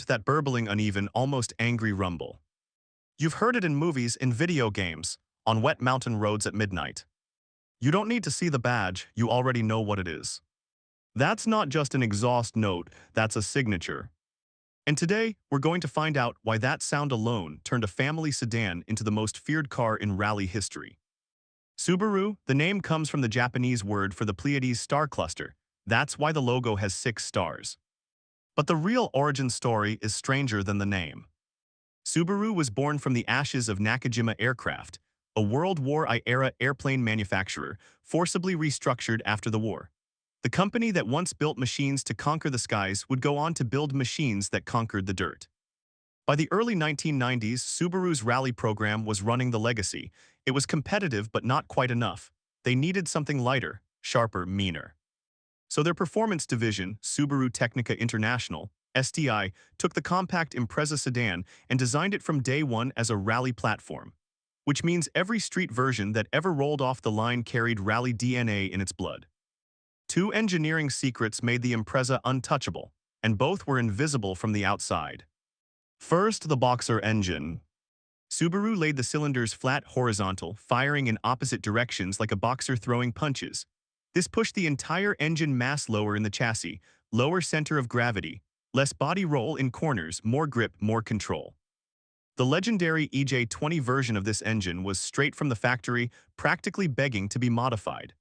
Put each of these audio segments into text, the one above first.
that burbling, uneven, almost angry rumble. You've heard it in movies, in video games, on wet mountain roads at midnight. You don't need to see the badge, you already know what it is. That's not just an exhaust note, that's a signature. And today, we're going to find out why that sound alone turned a family sedan into the most feared car in rally history. Subaru, the name comes from the Japanese word for the Pleiades star cluster. That's why the logo has 6 stars. But the real origin story is stranger than the name. Subaru was born from the ashes of Nakajima Aircraft, a World War I-era airplane manufacturer forcibly restructured after the war. The company that once built machines to conquer the skies would go on to build machines that conquered the dirt. By the early 1990s, Subaru's rally program was running the legacy. It was competitive but not quite enough. They needed something lighter, sharper, meaner. So their performance division, Subaru Tecnica International, STI, took the compact Impreza sedan and designed it from day one as a rally platform, which means every street version that ever rolled off the line carried rally DNA in its blood. 2 engineering secrets made the Impreza untouchable, and both were invisible from the outside. First, the boxer engine. Subaru laid the cylinders flat horizontal, firing in opposite directions like a boxer throwing punches. This pushed the entire engine mass lower in the chassis, lower center of gravity, less body roll in corners, more grip, more control. The legendary EJ20 version of this engine was straight from the factory, practically begging to be modified.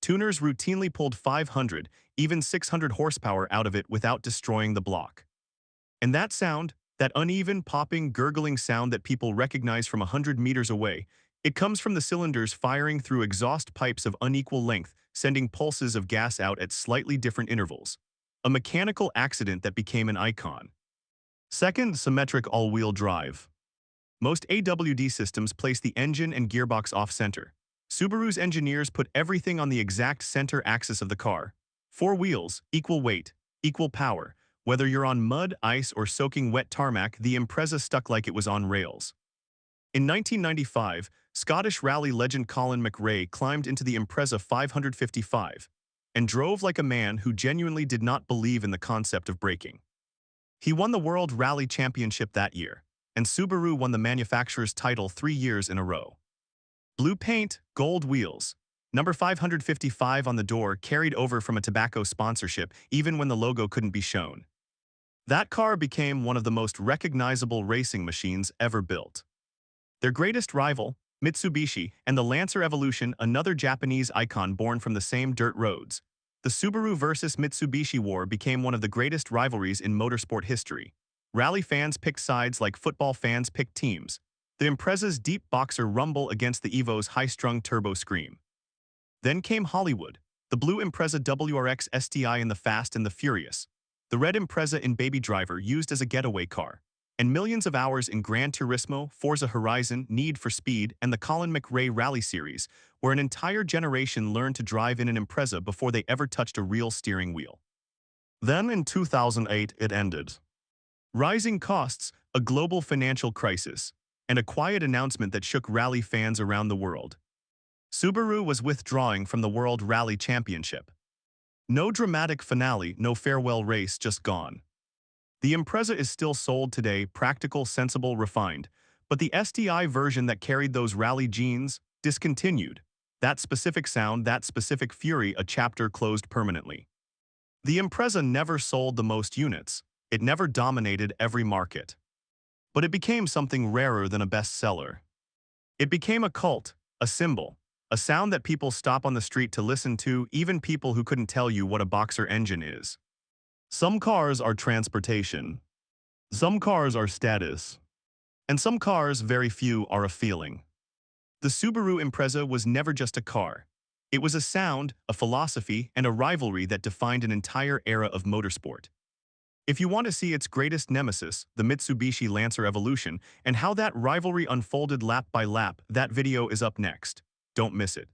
Tuners routinely pulled 500, even 600 horsepower out of it without destroying the block. And that sound, that uneven, popping, gurgling sound that people recognize from 100 meters away, it comes from the cylinders firing through exhaust pipes of unequal length, sending pulses of gas out at slightly different intervals. A mechanical accident that became an icon. Second, symmetric all-wheel drive. Most AWD systems place the engine and gearbox off-center. Subaru's engineers put everything on the exact center axis of the car. 4 wheels, equal weight, equal power. Whether you're on mud, ice, or soaking wet tarmac, the Impreza stuck like it was on rails. In 1995, Scottish rally legend Colin McRae climbed into the Impreza 555 and drove like a man who genuinely did not believe in the concept of braking. He won the World Rally Championship that year, and Subaru won the manufacturer's title 3 years in a row. Blue paint, gold wheels. Number 555 on the door carried over from a tobacco sponsorship even when the logo couldn't be shown. That car became one of the most recognizable racing machines ever built. Their greatest rival, Mitsubishi, and the Lancer Evolution, another Japanese icon born from the same dirt roads. The Subaru versus Mitsubishi war became one of the greatest rivalries in motorsport history. Rally fans picked sides like football fans picked teams. The Impreza's deep boxer rumble against the Evo's high-strung turbo scream. Then came Hollywood, the blue Impreza WRX STI in The Fast and the Furious, the red Impreza in Baby Driver used as a getaway car, and millions of hours in Gran Turismo, Forza Horizon, Need for Speed, and the Colin McRae Rally Series, where an entire generation learned to drive in an Impreza before they ever touched a real steering wheel. Then in 2008, it ended. Rising costs, a global financial crisis, and a quiet announcement that shook rally fans around the world. Subaru was withdrawing from the World Rally Championship. No dramatic finale, no farewell race, just gone. The Impreza is still sold today, practical, sensible, refined, but the STI version that carried those rally genes, discontinued. That specific sound, that specific fury, a chapter closed permanently. The Impreza never sold the most units. It never dominated every market. But it became something rarer than a bestseller. It became a cult, a symbol, a sound that people stop on the street to listen to, even people who couldn't tell you what a boxer engine is. Some cars are transportation. Some cars are status. And some cars, very few, are a feeling. The Subaru Impreza was never just a car. It was a sound, a philosophy, and a rivalry that defined an entire era of motorsport. If you want to see its greatest nemesis, the Mitsubishi Lancer Evolution, and how that rivalry unfolded lap by lap, that video is up next. Don't miss it.